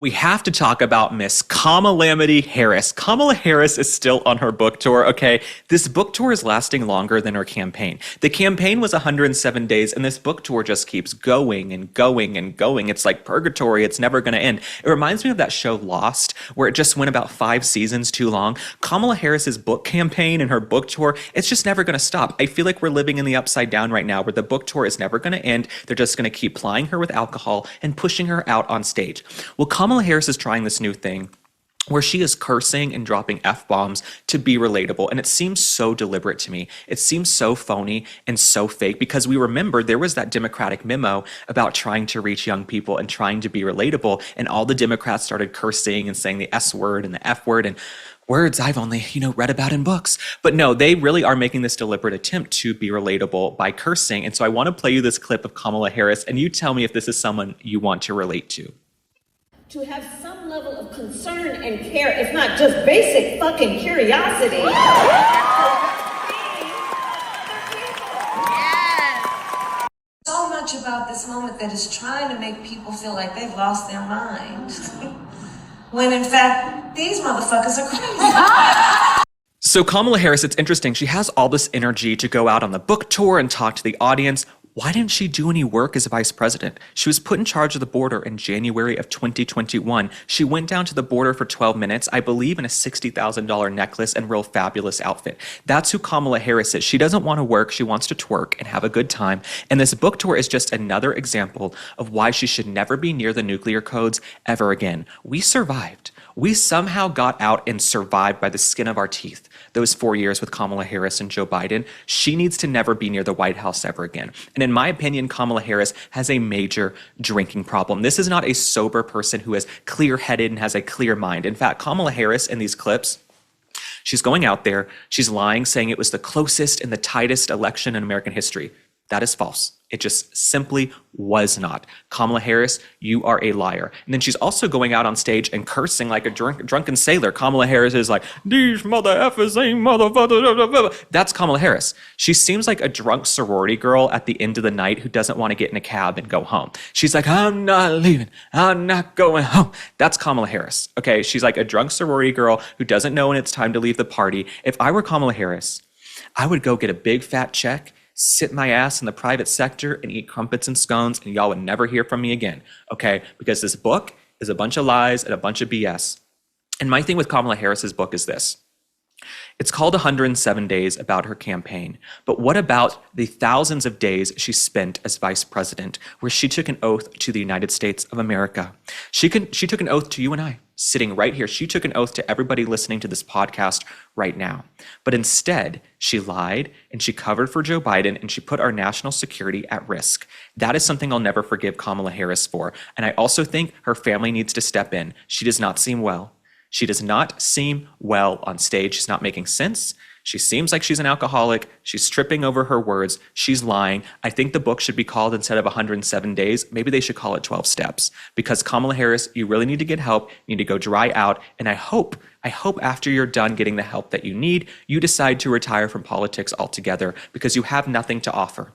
We have to talk about Miss Kamala Harris. Kamala Harris is still on her book tour, okay? This book tour is lasting longer than her campaign. The campaign was 107 days, and this book tour just keeps going and going and going. It's like purgatory. It's never going to end. It reminds me of that show Lost, where it just went about 5 seasons too long. Kamala Harris's book campaign and her book tour, it's just never going to stop. I feel like we're living in the upside down right now, where the book tour is never going to end. They're just going to keep plying her with alcohol and pushing her out on stage. Well, Kamala Harris is trying this new thing where she is cursing and dropping F-bombs to be relatable. And it seems so deliberate to me. It seems so phony and so fake because we remember there was that Democratic memo about trying to reach young people and trying to be relatable. And all the Democrats started cursing and saying the S word and the F word and words I've only, read about in books. But no, they really are making this deliberate attempt to be relatable by cursing. And so I want to play you this clip of Kamala Harris, and you tell me if this is someone you want to relate to. To have some level of concern and care, if not just basic fucking curiosity. Yes. So much about this moment that is trying to make people feel like they've lost their mind. When in fact, these motherfuckers are crazy. So Kamala Harris, it's interesting. She has all this energy to go out on the book tour and talk to the audience. Why didn't she do any work as vice president? She was put in charge of the border in January of 2021. She went down to the border for 12 minutes, I believe in a $60,000 necklace and real fabulous outfit. That's who Kamala Harris is. She doesn't want to work. She wants to twerk and have a good time. And this book tour is just another example of why she should never be near the nuclear codes ever again. We survived. We somehow got out and survived by the skin of our teeth those 4 years with Kamala Harris and Joe Biden. She needs to never be near the White House ever again. And in my opinion, Kamala Harris has a major drinking problem. This is not a sober person who is clear-headed and has a clear mind. In fact, Kamala Harris in these clips, she's going out there, she's lying, saying it was the closest and the tightest election in American history. That is false. It just simply was not. Kamala Harris, you are a liar. And then she's also going out on stage and cursing like a drunken sailor. Kamala Harris is like, these mother effers ain't motherfucker. That's Kamala Harris. She seems like a drunk sorority girl at the end of the night who doesn't want to get in a cab and go home. She's like, I'm not leaving. I'm not going home. That's Kamala Harris. Okay, she's like a drunk sorority girl who doesn't know when it's time to leave the party. If I were Kamala Harris, I would go get a big fat check, sit my ass in the private sector and eat crumpets and scones, and y'all would never hear from me again, okay? Because this book is a bunch of lies and a bunch of BS. And my thing with Kamala Harris's book is this. It's called 107 Days about her campaign. But what about the thousands of days she spent as vice president, where she took an oath to the United States of America? She took an oath to you and I, sitting right here. She took an oath to everybody listening to this podcast right now. But instead, she lied and she covered for Joe Biden and she put our national security at risk. That is something I'll never forgive Kamala Harris for. And I also think her family needs to step in. She does not seem well. She does not seem well on stage. She's not making sense. She seems like she's an alcoholic. She's tripping over her words. She's lying. I think the book should be called, instead of 107 days, maybe they should call it 12 steps. Because Kamala Harris, you really need to get help. You need to go dry out. And I hope after you're done getting the help that you need, you decide to retire from politics altogether, because you have nothing to offer.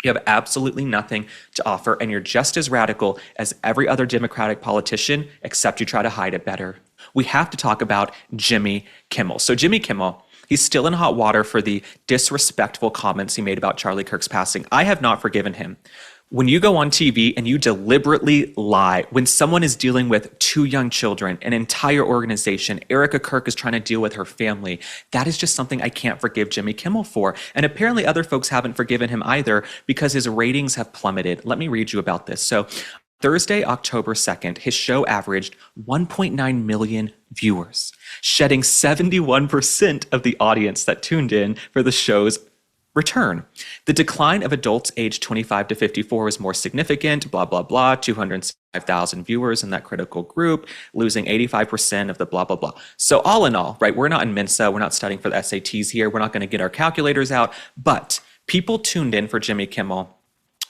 You have absolutely nothing to offer, and you're just as radical as every other Democratic politician, except you try to hide it better. We have to talk about Jimmy Kimmel. So Jimmy Kimmel, he's still in hot water for the disrespectful comments he made about Charlie Kirk's passing. I have not forgiven him. When you go on TV and you deliberately lie, when someone is dealing with 2 young children, an entire organization, Erica Kirk is trying to deal with her family, that is just something I can't forgive Jimmy Kimmel for. And apparently other folks haven't forgiven him either, because his ratings have plummeted. Let me read you about this. So Thursday, October 2nd, his show averaged 1.9 million viewers, shedding 71% of the audience that tuned in for the show's return. The decline of adults aged 25 to 54 was more significant, blah, blah, blah, 205,000 viewers in that critical group, losing 85% of the blah, blah, blah. So all in all, right, we're not in Mensa, we're not studying for the SATs here, we're not going to get our calculators out, but people tuned in for Jimmy Kimmel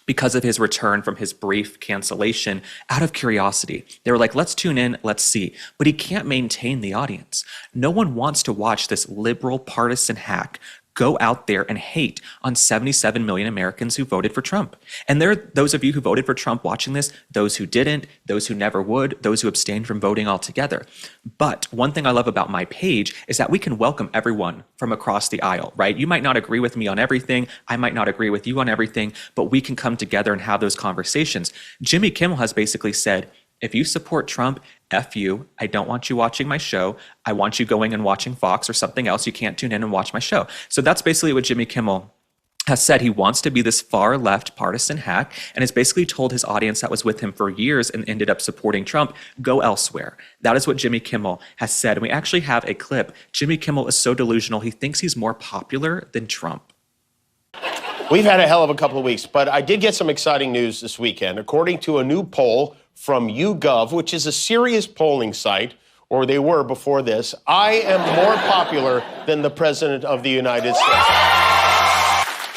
because of his return from his brief cancellation out of curiosity. They were like, let's tune in, let's see. But he can't maintain the audience. No one wants to watch this liberal partisan hack go out there and hate on 77 million Americans who voted for Trump. And there are those of you who voted for Trump watching this, those who didn't, those who never would, those who abstained from voting altogether. But one thing I love about my page is that we can welcome everyone from across the aisle, right? You might not agree with me on everything. I might not agree with you on everything, but we can come together and have those conversations. Jimmy Kimmel has basically said, if you support Trump, F you. I don't want you watching my show. I want you going and watching Fox or something else. You can't tune in and watch my show. So that's basically what Jimmy Kimmel has said. He wants to be this far left partisan hack and has basically told his audience that was with him for years and ended up supporting Trump, go elsewhere. That is what Jimmy Kimmel has said. And we actually have a clip. Jimmy Kimmel is so delusional, he thinks he's more popular than Trump. We've had a hell of a couple of weeks, but I did get some exciting news this weekend. According to a new poll from YouGov, which is a serious polling site, or they were before this, I am more popular than the President of the United States.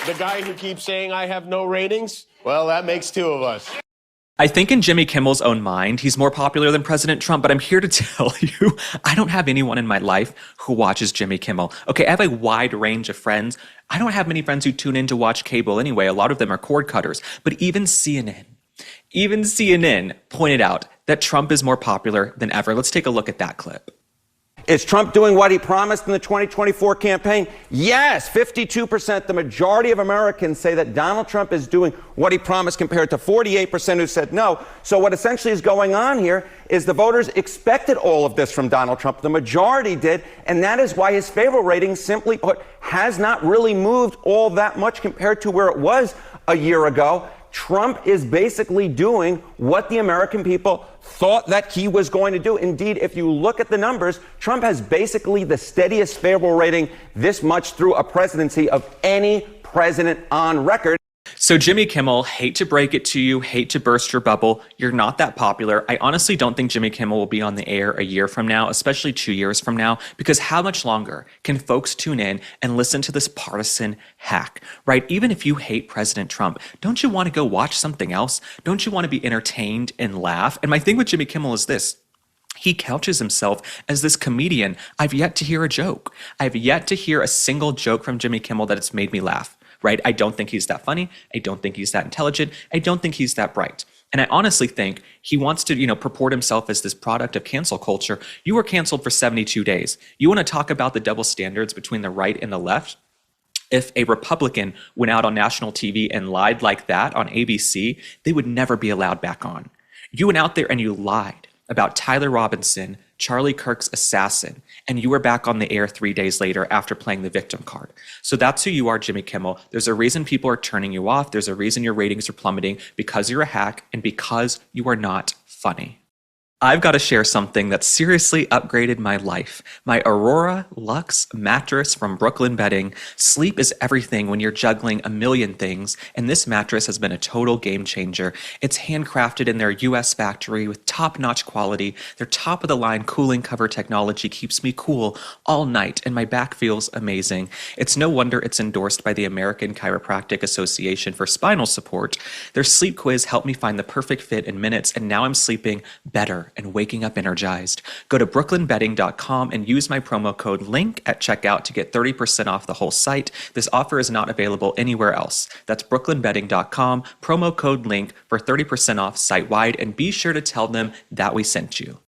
The guy who keeps saying I have no ratings, well, that makes two of us. I think in Jimmy Kimmel's own mind, he's more popular than President Trump, but I'm here to tell you, I don't have anyone in my life who watches Jimmy Kimmel. Okay, I have a wide range of friends. I don't have many friends who tune in to watch cable anyway. A lot of them are cord cutters. But even CNN pointed out that Trump is more popular than ever. Let's take a look at that clip. Is Trump doing what he promised in the 2024 campaign? Yes, 52%. The majority of Americans say that Donald Trump is doing what he promised compared to 48% who said no. So what essentially is going on here is the voters expected all of this from Donald Trump. The majority did, and that is why his favorable rating, simply put, has not really moved all that much compared to where it was a year ago. Trump is basically doing what the American people thought that he was going to do. Indeed, if you look at the numbers, Trump has basically the steadiest favorable rating this much through a presidency of any president on record. So Jimmy Kimmel, hate to break it to you, hate to burst your bubble. You're not that popular. I honestly don't think Jimmy Kimmel will be on the air a year from now, especially 2 years from now, because how much longer can folks tune in and listen to this partisan hack, right? Even if you hate President Trump, don't you want to go watch something else? Don't you want to be entertained and laugh? And my thing with Jimmy Kimmel is this. He couches himself as this comedian. I've yet to hear a joke. I've yet to hear a single joke from Jimmy Kimmel that it's made me laugh. Right? I don't think he's that funny. I don't think he's that intelligent. I don't think he's that bright. And I honestly think he wants to, purport himself as this product of cancel culture. You were canceled for 72 days. You want to talk about the double standards between the right and the left? If a Republican went out on national TV and lied like that on ABC, they would never be allowed back on. You went out there and you lied about Tyler Robinson, Charlie Kirk's assassin, and you were back on the air 3 days later after playing the victim card. So that's who you are, Jimmy Kimmel. There's a reason people are turning you off. There's a reason your ratings are plummeting, because you're a hack and because you are not funny. I've got to share something that seriously upgraded my life. My Aurora Luxe mattress from Brooklyn Bedding. Sleep is everything when you're juggling a million things, and this mattress has been a total game changer. It's handcrafted in their US factory with top-notch quality. Their top-of-the-line cooling cover technology keeps me cool all night, and my back feels amazing. It's no wonder it's endorsed by the American Chiropractic Association for spinal support. Their sleep quiz helped me find the perfect fit in minutes, and now I'm sleeping better and waking up energized. Go to brooklynbedding.com and use my promo code LINK at checkout to get 30% off the whole site. This offer is not available anywhere else. That's brooklynbedding.com, promo code LINK for 30% off site-wide, and be sure to tell them that we sent you.